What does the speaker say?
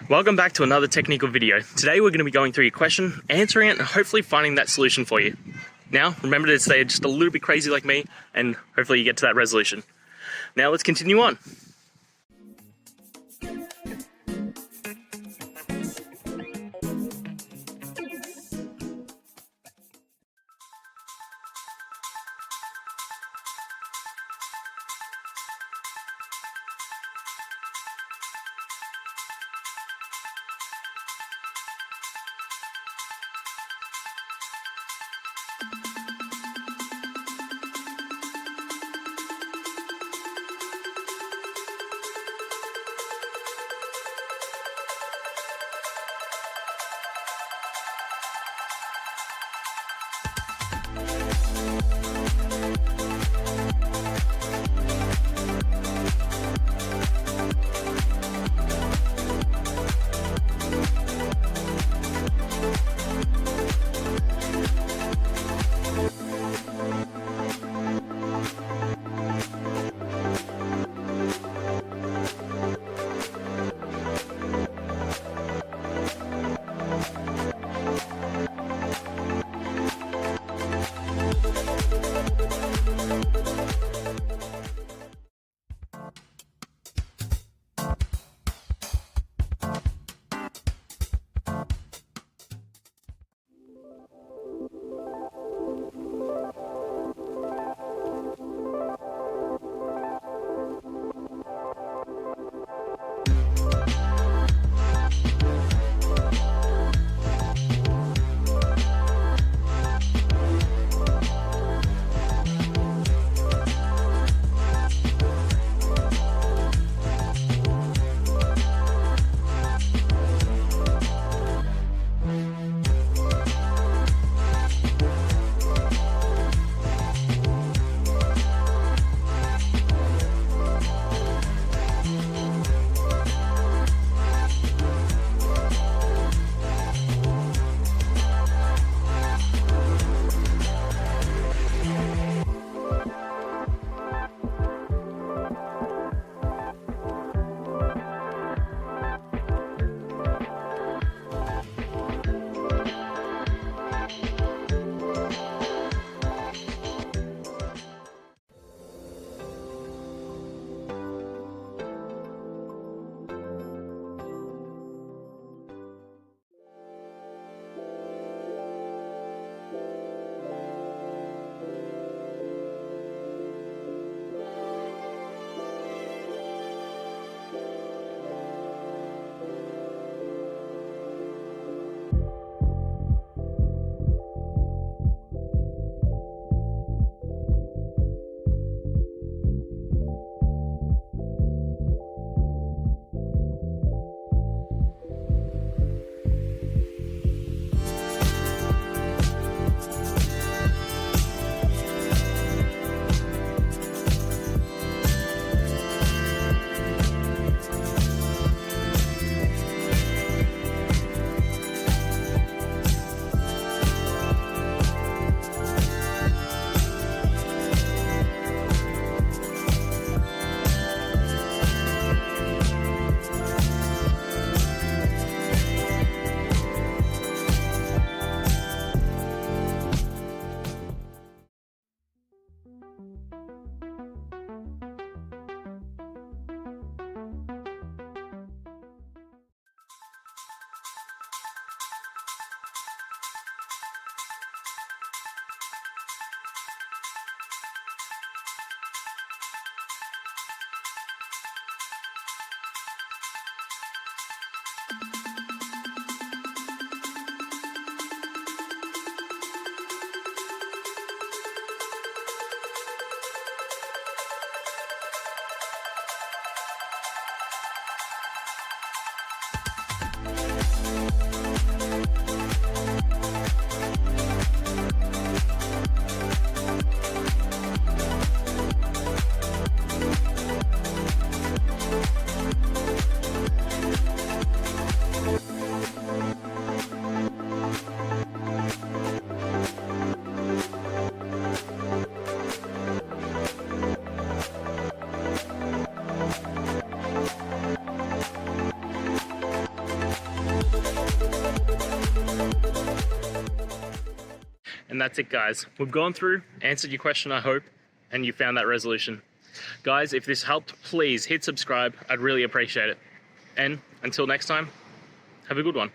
Welcome back to another technical video. Today we're going to be going through your question, answering it, and hopefully finding that solution for you. Now, remember to stay just a little bit crazy like me, and hopefully you get to that resolution. Now let's continue on. And that's it, guys. We've gone through, answered your question, I hope, and you found that resolution. Guys, if this helped, please hit subscribe. I'd really appreciate it. And until next time, have a good one.